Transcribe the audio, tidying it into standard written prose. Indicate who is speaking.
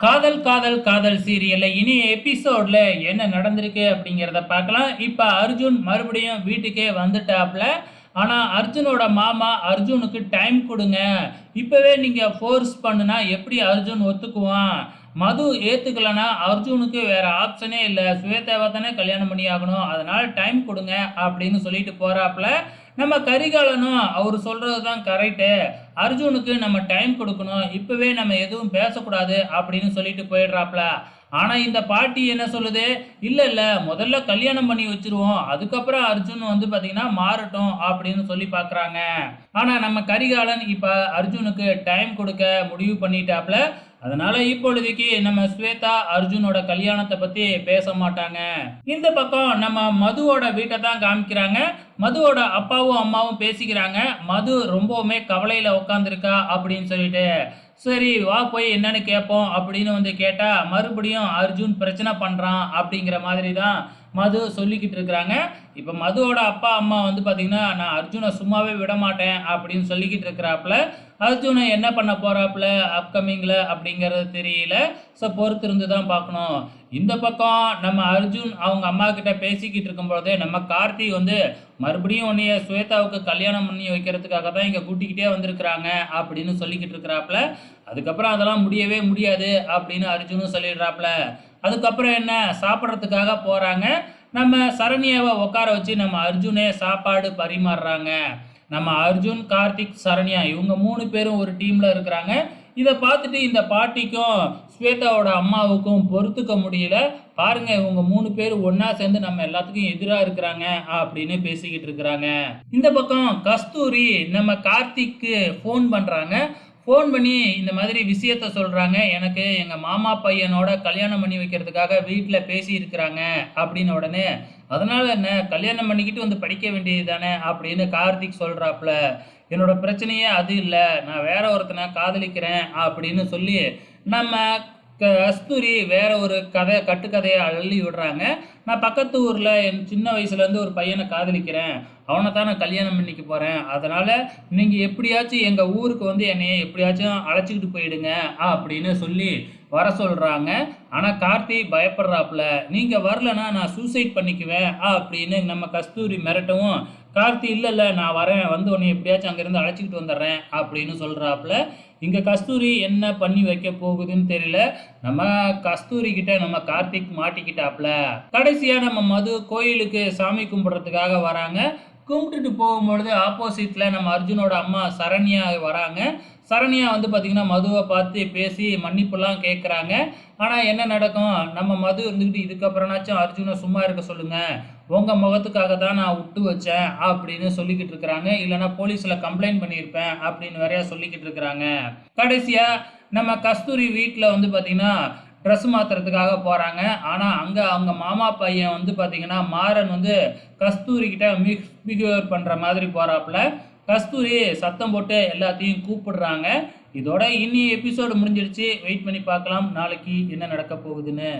Speaker 1: காதல் காதல் காதல் சீரியல்ல இனி எபிசோட்ல என்ன நடந்திருக்கு அப்படிங்கிறத பார்க்கலாம். இப்ப அர்ஜுன் மறுபடியும் வீட்டுக்கே வந்துட்டாப்ல. ஆனா அர்ஜுனோட மாமா அர்ஜுனுக்கு டைம் குடுங்க. இப்பவே நீங்க ஃபோர்ஸ் பண்ணுனா எப்படி அர்ஜுன் ஒத்துக்குவான்? மது ஏத்துக்கலனா அர்ஜுனுக்கு வேற ஆப்ஷனே இல்ல. சுவேதாவ தானே கல்யாணம் பண்ணி ஆகணும். அதனால டைம் குடுங்க அப்படின்னு சொல்லிட்டு போறாப்ல. நம்ம கரிகாலனும் அவரு சொல்றது தான் கரெக்ட்டு. அர்ஜுனுக்கு நம்ம டைம் குடுக்கணும். இப்பவே நம்ம எதுவும் பேசக்கூடாது அப்படின்னு சொல்லிட்டு போயிடுறாப்ல. ஆனா இந்த பாட்டி என்ன சொல்லுது, "இல்ல, இல்ல முதல்ல கல்யாணம் பண்ணி வச்சுருவோம். அதுக்கப்புறம் அர்ஜுன் வந்து பார்த்தீங்கன்னா மாறட்டும்" அப்படின்னு சொல்லி பார்க்குறாங்க. ஆனா நம்ம கரிகாலன் இப்ப அர்ஜுனுக்கு டைம் குடுக்க முடிவு பண்ணிட்டாப்ல. அதனால இப்பொழுதைக்கு நம்ம ஸ்வேதா, அர்ஜுனோட கல்யாணத்த பத்தி பேச மாட்டாங்க. இந்த பக்கம் நம்ம மதுவோட வீட்ட தான் காமிக்கிறாங்க. மதுவோட அப்பாவும், அம்மாவும் பேசிக்கிறாங்க. மது ரொம்பவுமே கவலையில உட்காந்துருக்கா அப்படின்னு சொல்லிட்டு. சரி வா போய் என்னன்னு கேட்போம் அப்படின்னு வந்து கேட்டா, மறுபடியும் அர்ஜுன் பிரச்சனை பண்றான் அப்படிங்கிற மாதிரி தான் மது சொல்லிக்கிட்டு இருக்கிறாங்க. இப்ப மதுவோட அப்பா, அம்மா வந்து பார்த்தீங்கன்னா, நான் அர்ஜுன சும்மாவே விடமாட்டேன் அப்படின்னு சொல்லிக்கிட்டு இருக்கிறாப்ல. அர்ஜுன என்ன பண்ண போறாப்ல அப்கமிங்ல அப்படிங்கிறது தெரியல. ஸோ பொறுத்திருந்து தான் பார்க்கணும். இந்த பக்கம் நம்ம அர்ஜுன் அவங்க அம்மாகிட்ட பேசிக்கிட்டு இருக்கும்பொழுதே, நம்ம கார்த்தி வந்து மறுபடியும் உன்னைய ஸ்வேதாவுக்கு கல்யாணம் பண்ணி வைக்கிறதுக்காக தான் இங்க கூட்டிக்கிட்டே வந்திருக்கிறாங்க அப்படின்னு சொல்லிக்கிட்டு இருக்கிறாப்ல. அதுக்கப்புறம் அதெல்லாம் முடியவே முடியாது அப்படின்னு அர்ஜுனும் சொல்லிடுறாப்ல. அதுக்கப்புறம் என்ன சாப்பிட்றதுக்காக போறாங்க. நம்ம சரண்யாவ உட்கார வச்சு நம்ம அர்ஜுனே சாப்பாடு பரிமாறுறாங்க. நம்ம அர்ஜுன், கார்த்திக், சரண்யா இவங்க 3 பேரும் ஒரு டீம்ல இருக்கிறாங்க. இத பார்த்துட்டு இந்த பாட்டிக்கும், ஸ்வேதாவோட அம்மாவுக்கும் பொறுத்துக்க முடியல. பாருங்க இவங்க 3 பேரும் ஒண்ணா சேர்ந்து நம்ம எல்லாத்துக்கும் எதிரா இருக்கிறாங்க அப்படின்னு பேசிக்கிட்டு இருக்கிறாங்க. இந்த பக்கம் கஸ்தூரி நம்ம கார்த்திக்கு ஃபோன் பண்றாங்க. ஃபோன் பண்ணி இந்த மாதிரி விஷயத்த சொல்றாங்க. எனக்கு எங்க மாமா பையனோட கல்யாணம் பண்ணி வைக்கிறதுக்காக வீட்ல பேசியிருக்கிறாங்க அப்படின்னு உடனே, அதனால என்ன கல்யாணம் பண்ணிக்கிட்டு வந்து படிக்க வேண்டியது தானே அப்படின்னு கார்த்திக் சொல்றாப்ல. என்னோட பிரச்சனையே அது இல்ல. நான் வேற ஒருத்தன காதலிக்கிறேன் அப்படின்னு சொல்லி, நம்ம கஸ்தூரி வேற ஒரு கட்டுக்கதைய அள்ளி விடுறாங்க. நான் பக்கத்து ஊர்ல என் சின்ன வயசுலேருந்து ஒரு பையன காதலிக்கிறேன். அவன தான் நான் கல்யாணம் பண்ணிக்க போறேன். அதனால நீங்க எப்படியாச்சும் எங்க ஊருக்கு வந்து என்னைய எப்படியாச்சும் அழைச்சுக்கிட்டு போயிடுங்க அப்படின்னு சொல்லி வர சொல்றாங்க. ஆனா கார்த்தி பயப்படுறாப்ல. நீங்க வரலன்னா நான் சூசைட் பண்ணிக்குவேன் அப்படின்னு நம்ம கஸ்தூரி மிரட்டவும், கார்த்தி இல்ல இல்ல நான் வரேன். வந்து உன்னைய எப்படியாச்சும் அங்கேருந்து அழைச்சுக்கிட்டு வந்துடுறேன் அப்படின்னு சொல்றாப்ல. இங்க கஸ்தூரி என்ன பண்ணி வைக்க போகுதுன்னு தெரியல. நம்ம கஸ்தூரி கிட்ட நம்ம கார்த்திக் மாட்டிக்கிட்டாப்ல. கடைசியா நம்ம மது கோயிலுக்கு சாமி கும்பிடுறதுக்காக வராங்க. கும்பிட்டுட்டு போகும்பொழுது ஆப்போசிட்ல நம்ம அர்ஜுனோட அம்மா சரண்யா வராங்க. சரண்யா வந்து பார்த்தீங்கன்னா, மதுவ பார்த்து பேசி மன்னிப்புலாம் கேட்குறாங்க. ஆனா என்ன நடக்கும்? நம்ம மது இருந்துகிட்டு இதுக்கப்புறம்னாச்சும் அர்ஜுன சும்மா இருக்க சொல்லுங்க. உங்க முகத்துக்காக தான் நான் விட்டு வச்சேன் அப்படின்னு சொல்லிக்கிட்டு இருக்கிறாங்க. இல்லன்னா போலீஸ்ல கம்ப்ளைண்ட் பண்ணியிருப்பேன் அப்படின்னு வேறயா சொல்லிக்கிட்டு இருக்கிறாங்க. கடைசியா நம்ம கஸ்தூரி வீட்ல வந்து பார்த்தீங்கன்னா, ட்ரெஸ் மாத்துறதுக்காக போறாங்க. ஆனா அங்க அவங்க மாமா பையன் வந்து பார்த்தீங்கன்னா, மாறன் வந்து கஸ்தூரி கிட்ட மிஸ்பிஹேவ் பண்ற மாதிரி போறாப்ல. கஸ்தூரி சத்தம் போட்டு எல்லாத்தையும் கூப்பிடுறாங்க. இதோட இன்னி எபிசோடு முடிஞ்சிருச்சு. வெயிட் பண்ணி பார்க்கலாம். நாளைக்கு என்ன நடக்க போகுதுன்னு.